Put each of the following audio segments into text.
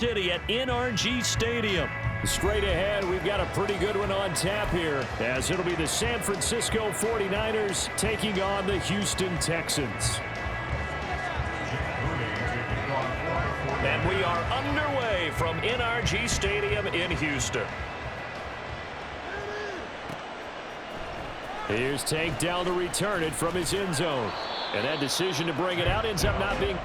City at NRG Stadium. Straight ahead, we've got a pretty good one on tap here, as it'll be the San Francisco 49ers taking on the Houston Texans. And we are underway from NRG Stadium in Houston. Here's Tank down to return it from his end zone. And that decision to bring it out ends up not being...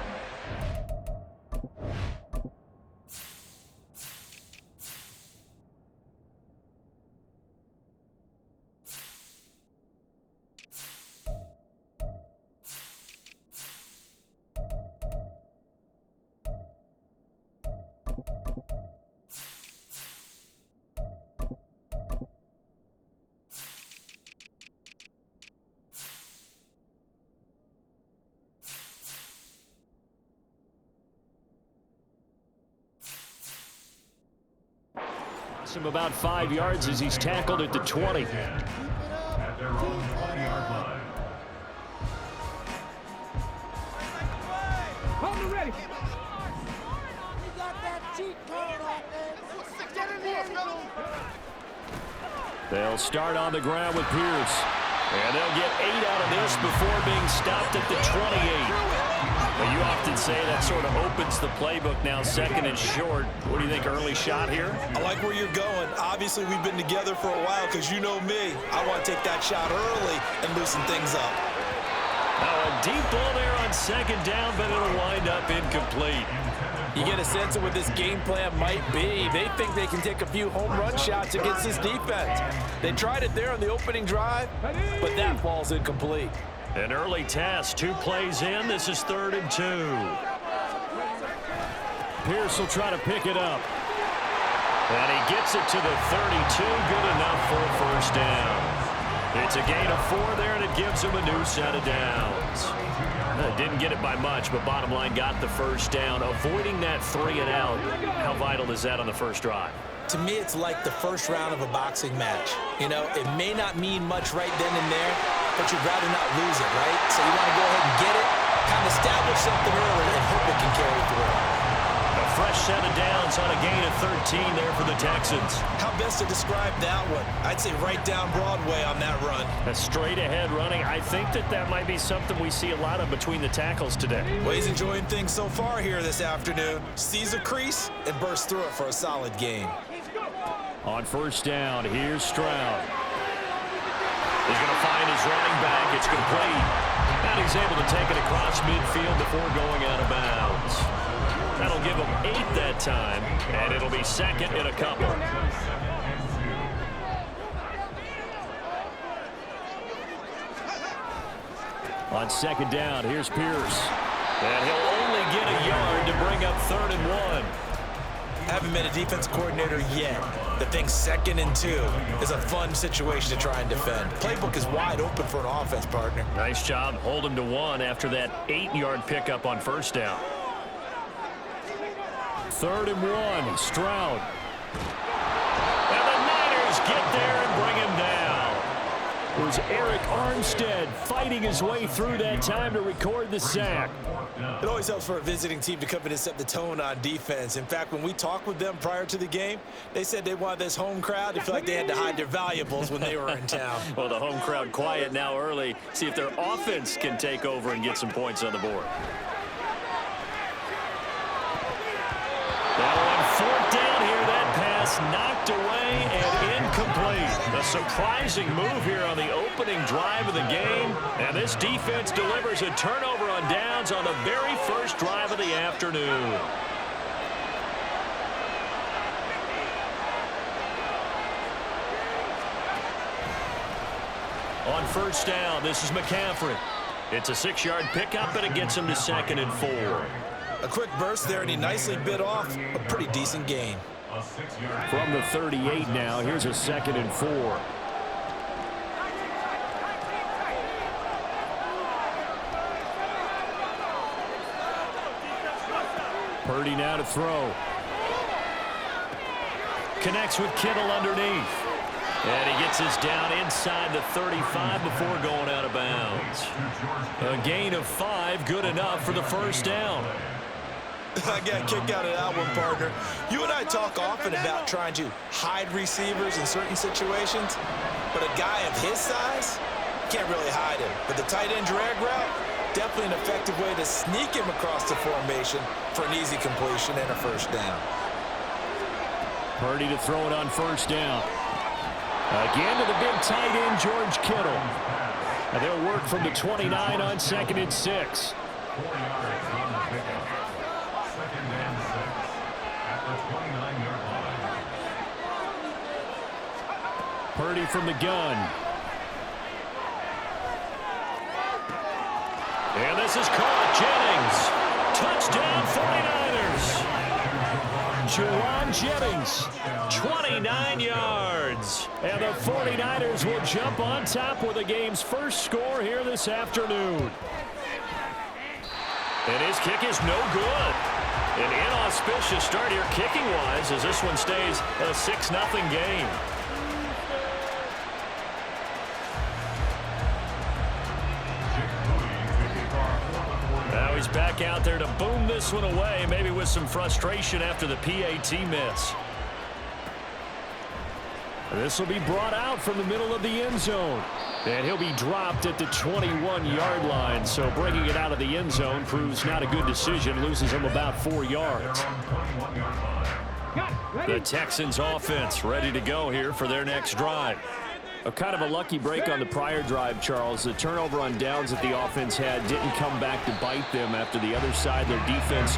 him about 5 yards as he's tackled at the 20. At their own 20-yard line. Hold it ready. They'll start on the ground with Pierce. And they'll get 8 out of this before being stopped at the 28. Well, you often say that sort of opens the playbook now, second and short. What do you think, early shot here? I like where you're going. Obviously, we've been together for a while because you know me. I want to take that shot early and loosen things up. Now, a deep ball there on second down, but it'll wind up incomplete. You get a sense of what this game plan might be. They think they can take a few home run shots against this defense. They tried it there on the opening drive, but that ball's incomplete. An early test, 2 plays in. This is 3rd and 2. Pierce will try to pick it up. And he gets it to the 32. Good enough for a first down. It's a gain of 4 there, and it gives him a new set of downs. Didn't get it by much, but bottom line got the first down. Avoiding that 3 and out. How vital is that on the first drive? To me, it's like the first round of a boxing match. You know, it may not mean much right then and there, but you'd rather not lose it, right? So you want to go ahead and get it, kind of establish something early, and hope it can carry through. A fresh set of downs on a gain of 13 there for the Texans. How best to describe that one? I'd say right down Broadway on that run. A straight ahead running. I think that might be something we see a lot of between the tackles today. Well, he's enjoying things so far here this afternoon. Sees a crease and bursts through it for a solid gain. On first down, here's Stroud. He's going to find his running back. It's complete. And he's able to take it across midfield before going out of bounds. That'll give him 8 that time, and it'll be second in a couple. On second down, here's Pierce. And he'll only get a yard to bring up 3rd and 1. Haven't been a defense coordinator yet. The thing 2nd and 2 is a fun situation to try and defend. Playbook is wide open for an offense, partner. Nice job. Hold him to 1 after that 8-yard pickup on first down. 3rd and 1, Stroud. And the Niners get there and bring him down. It was Eric Armstead fighting his way through that time to record the sack. It always helps for a visiting team to come in and set the tone on defense. In fact, when we talked with them prior to the game, they said they wanted this home crowd to feel like they had to hide their valuables when they were in town. Well, the home crowd quiet now early. See if their offense can take over and get some points on the board. Now on 4th down here, that pass knocked away and incomplete. A surprising move here on the opening drive of the game. And this defense delivers a turnover on downs on the very first drive of the afternoon. On first down, this is McCaffrey. It's a 6-yard pickup, and it gets him to 2nd and 4. A quick burst there, and he nicely bit off a pretty decent gain. From the 38 now, here's a 2nd and 4. Purdy now to throw. Connects with Kittle underneath. And he gets this down inside the 35 before going out of bounds. A gain of 5, good enough for the first down. I got a kick out of that one, partner. You and I talk often about trying to hide receivers in certain situations, but a guy of his size, can't really hide him. But the tight end drag route, definitely an effective way to sneak him across the formation for an easy completion and a first down. Purdy to throw it on first down. Again to the big tight end, George Kittle. And they'll work from the 29 on 2nd and 6. Purdy from the gun. And this is caught. Jennings. Touchdown 49ers. Juwan Jennings. 29 yards. And the 49ers will jump on top with the game's first score here this afternoon. And his kick is no good. An inauspicious start here kicking-wise as this one stays a 6-0 game. Now he's back out there to boom this one away, maybe with some frustration after the PAT miss. This will be brought out from the middle of the end zone. And he'll be dropped at the 21-yard line. So bringing it out of the end zone proves not a good decision. Loses him about 4 yards. The Texans offense ready to go here for their next drive. A kind of a lucky break on the prior drive, Charles. The turnover on downs that the offense had didn't come back to bite them after the other side. Their defense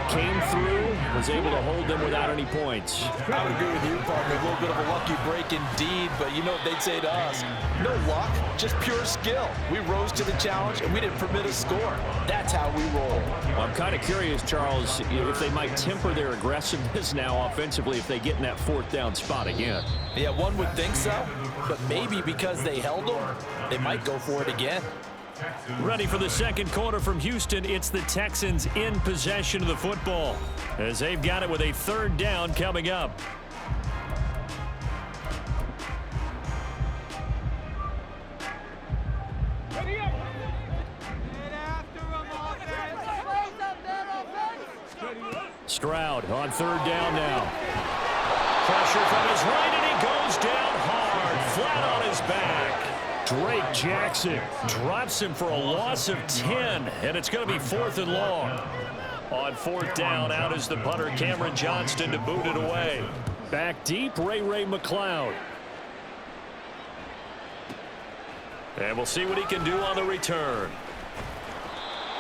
came through, was able to hold them without any points. I would agree with you, partner. A little bit of a lucky break indeed, but you know what they'd say to us? No luck, just pure skill. We rose to the challenge, and we didn't permit a score. That's how we roll. Well, I'm kind of curious, Charles, if they might temper their aggressiveness now offensively if they get in that 4th down spot again. Yeah, one would think so, but maybe because they held them, they might go for it again. Ready for the second quarter from Houston. It's the Texans in possession of the football as they've got it with a 3rd down coming up. Stroud on 3rd down now. Pressure from his right, and he goes down hard, flat on his back. Drake Jackson drops him for a loss of 10, and it's going to be 4th and long. On 4th down, out is the punter, Cameron Johnston, to boot it away. Back deep, Ray McLeod. And we'll see what he can do on the return.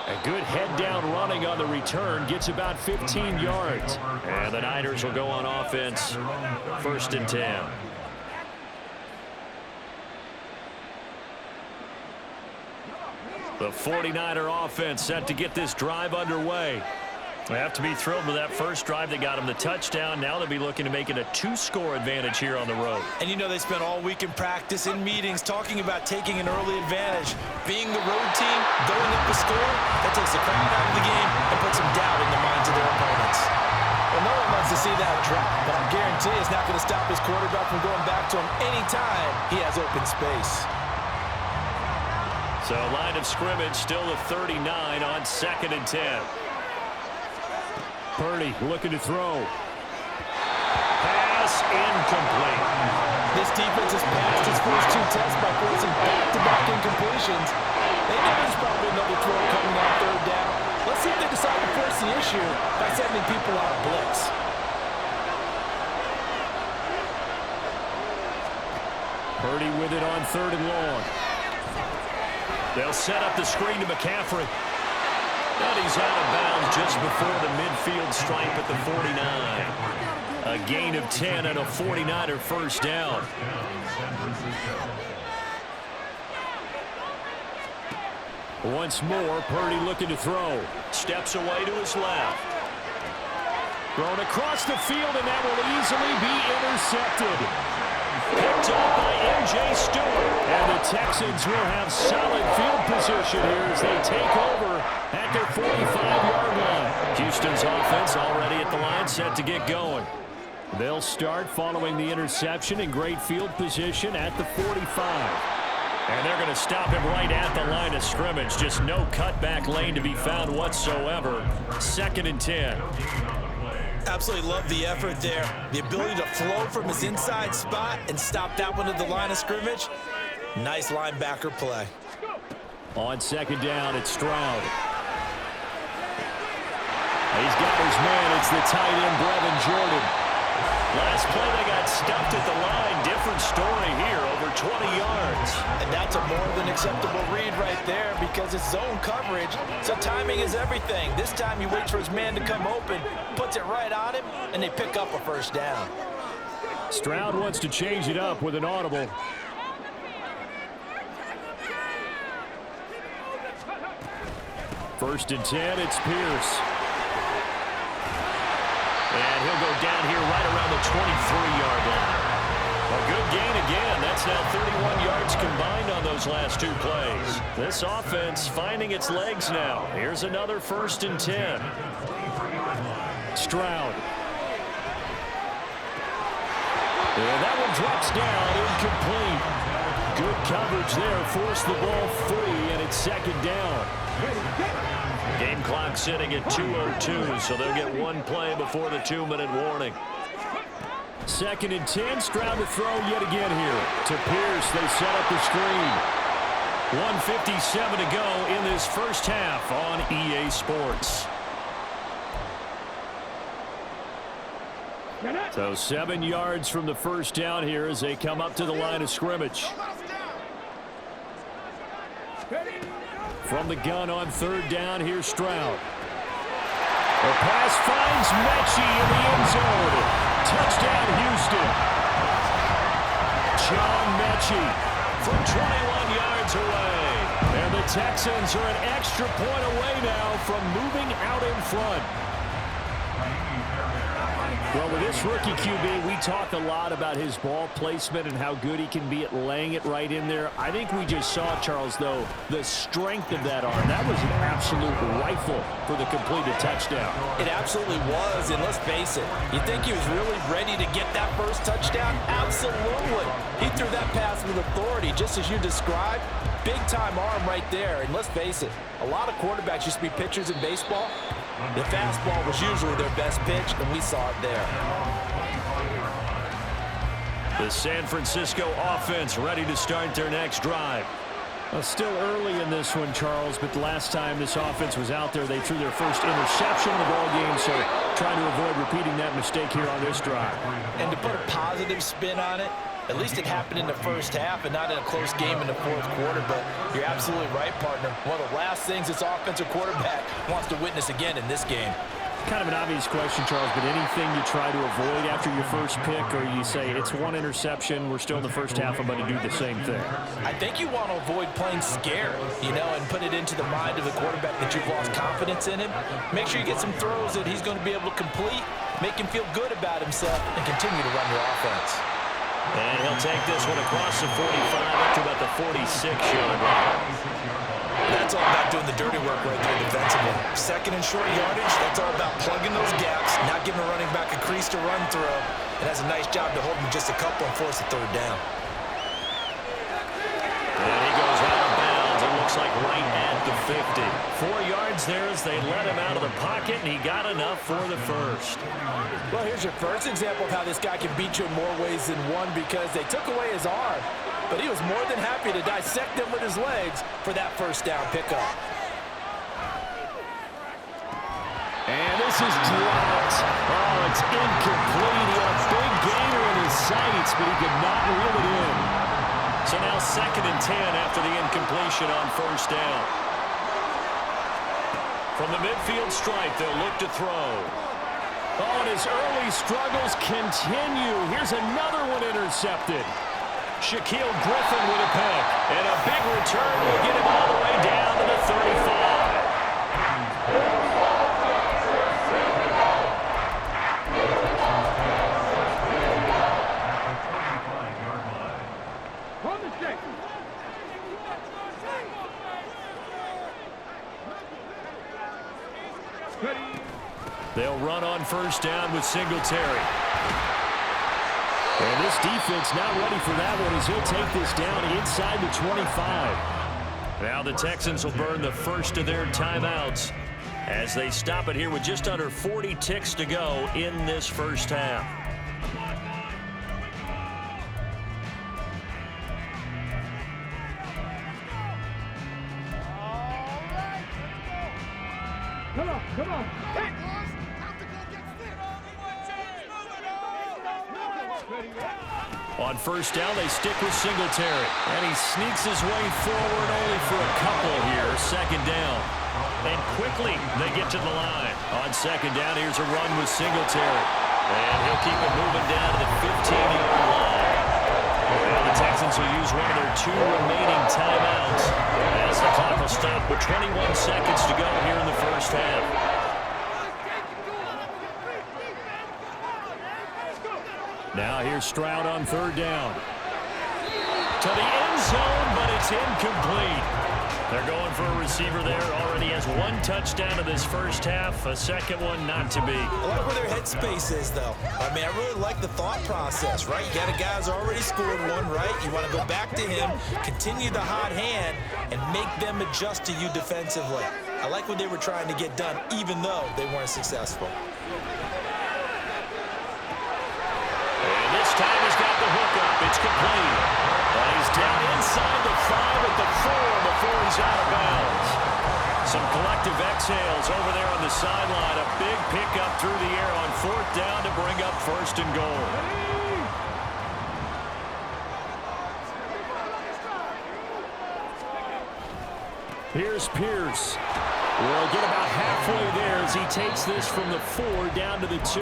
A good head-down running on the return. Gets about 15 yards. And the Niners will go on offense. 1st and 10. The 49er offense set to get this drive underway. They have to be thrilled with that first drive. They got him the touchdown. Now they'll be looking to make it a 2-score advantage here on the road. And you know they spent all week in practice, in meetings, talking about taking an early advantage. Being the road team, going up a score, that takes the crowd out of the game and puts some doubt in the minds of their opponents. Well, no one wants to see that drop, but I guarantee it's not going to stop his quarterback from going back to him anytime he has open space. So line of scrimmage still the 39 on 2nd and 10. Purdy looking to throw. Pass incomplete. This defense has passed its first 2 tests by forcing back-to-back incompletions. They know there's probably another throw coming on 3rd down. Let's see if they decide to force the issue by sending people out of blitz. Purdy with it on 3rd and long. They'll set up the screen to McCaffrey. And he's out of bounds just before the midfield stripe at the 49. A gain of 10 and a 49er first down. Once more, Purdy looking to throw. Steps away to his left. Thrown across the field, and that will easily be intercepted. Picked up by M.J. Stewart. And the Texans will have solid field position here as they take over at their 45-yard line. Houston's offense already at the line, set to get going. They'll start following the interception in great field position at the 45. And they're going to stop him right at the line of scrimmage. Just no cutback lane to be found whatsoever. 2nd and 10. Absolutely love the effort there. The ability to flow from his inside spot and stop that one at the line of scrimmage. Nice linebacker play. On 2nd down, it's Stroud. He's got his man. It's the tight end, Brevin Jordan. Last play, they got stuffed at the line. Different story here, over 20 yards. And that's a more than acceptable read right there because it's zone coverage, so timing is everything. This time he waits for his man to come open, puts it right on him, and they pick up a 1st down. Stroud wants to change it up with an audible. First and 10, it's Pierce. And he'll go down here right around the 23-yard line. A good gain again. That's now 31 yards combined on those last 2 plays. This offense finding its legs now. Here's another 1st and 10. Stroud. And that one drops down, incomplete. Good coverage there, forced the ball free, and it's 2nd down. Game clock sitting at 2:02, so they'll get 1 play before the 2-minute warning. 2nd and 10, Stroud to throw yet again here. To Pierce, they set up the screen. 1:57 to go in this first half on EA Sports. So 7 yards from the 1st down here as they come up to the line of scrimmage. From the gun on 3rd down, here's Stroud. The pass finds Mechie in the end zone. Touchdown, Houston. John Mechie from 21 yards away. And the Texans are an extra point away now from moving out in front. Well, with this rookie QB, we talk a lot about his ball placement and how good he can be at laying it right in there. I think we just saw, Charles, though, the strength of that arm. That was an absolute rifle for the completed touchdown. It absolutely was, and let's face it, you think he was really ready to get that first touchdown? Absolutely. He threw that pass with authority, just as you described. Big-time arm right there, and let's face it, a lot of quarterbacks used to be pitchers in baseball. The fastball was usually their best pitch, and we saw it there. The San Francisco offense ready to start their next drive. Well, still early in this one, Charles, but the last time this offense was out there, they threw their first interception in the ball game, so trying to avoid repeating that mistake here on this drive. And to put a positive spin on it, at least it happened in the first half and not in a close game in the 4th quarter, but you're absolutely right, partner. One of the last things this offensive quarterback wants to witness again in this game. Kind of an obvious question, Charles, but anything you try to avoid after your first pick, or you say it's 1 interception, we're still in the first half, I'm going to do the same thing? I think you want to avoid playing scared, and put it into the mind of the quarterback that you've lost confidence in him. Make sure you get some throws that he's going to be able to complete, make him feel good about himself, and continue to run your offense. And he'll take this one across the 45 up to about the 46-yard line. That's all about doing the dirty work right there defensively. 2nd and short yardage, that's all about plugging those gaps, not giving a running back a crease to run through, and has a nice job to hold him just a couple and force the 3rd down. And he goes out of bounds. It looks like right at the 50. 4 yards there as they let him out of the pocket, and he got enough for the first. Well, here's your first example of how this guy can beat you in more ways than one because they took away his arm, but he was more than happy to dissect them with his legs for that 1st down pickup. And this is dropped. Oh, it's incomplete. He had a big gainer in his sights, but he could not reel it in. So now 2nd and 10 after the incompletion on 1st down. From the midfield stripe, they'll look to throw. Oh, and his early struggles continue. Here's another one intercepted. Shaquille Griffin with a pick. And a big return will get him all the way down to the 35. They'll run on 1st down with Singletary. And this defense not ready for that one as he'll take this down inside the 25. Now the Texans will burn the first of their timeouts as they stop it here with just under 40 ticks to go in this first half. Come on. Hey. On first down, they stick with Singletary. And he sneaks his way forward only for a couple here. Second down. And quickly, they get to the line. On second down, here's a run with Singletary. And he'll keep it moving down to the 15-yard line. Now the Texans will use one of their 2 remaining timeouts as the clock will stop with 21 seconds to go here in the first half. Now here's Stroud on third down. To the end zone, but it's incomplete. They're going for a receiver there. Already has 1 touchdown in this first half. A second one not to be. I like where their headspace is, though. I mean, I really like the thought process, right? You got a guy who's already scored one, right? You want to go back to him, continue the hot hand, and make them adjust to you defensively. I like what they were trying to get done, even though they weren't successful. This time he's got the hook up. It's complete. But he's down inside the 5 at the 4 before he's out of bounds. Some collective exhales over there on the sideline. A big pickup through the air on fourth down to bring up first and goal. Here's Pierce. We'll get about halfway there as he takes this from the 4 down to the 2.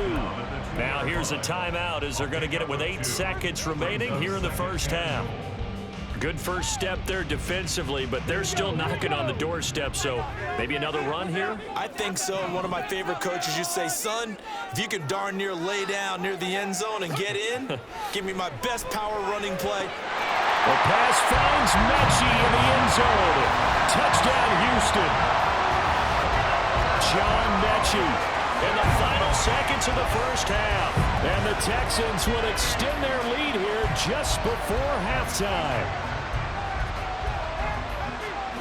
Now here's a timeout as they're going to get it with 8 seconds remaining here in the first half. Good first step there defensively, but they're still knocking on the doorstep, so maybe another run here? I think so. One of my favorite coaches used to say, son, if you can darn near lay down near the end zone and get in, give me my best power running play. The pass finds Mechie in the end zone. Touchdown, Houston. John Mechie in the final seconds of the first half. And the Texans would extend their lead here just before halftime.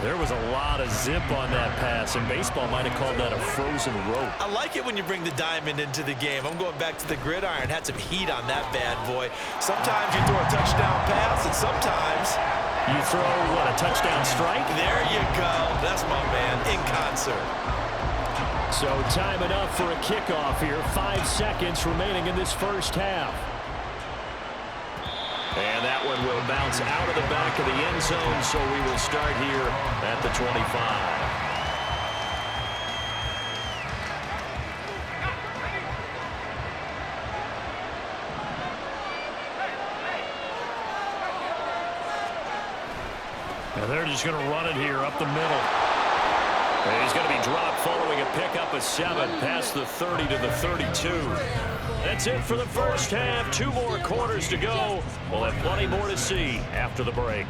There was a lot of zip on that pass, and baseball might have called that a frozen rope. I like it when you bring the diamond into the game. I'm going back to the gridiron. Had some heat on that bad boy. Sometimes you throw a touchdown pass, and sometimes you throw, what, a touchdown strike? There you go. That's my man in concert. So time enough for a kickoff here. 5 seconds remaining in this first half. And that one will bounce out of the back of the end zone, so we will start here at the 25. And they're just going to run it here up the middle. And he's going to be dropped following a pickup of 7 past the 30 to the 32. That's it for the first half. 2 more quarters to go. We'll have plenty more to see after the break.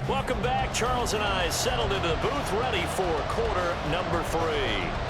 Welcome back. Charles and I settled into the booth ready for quarter number 3.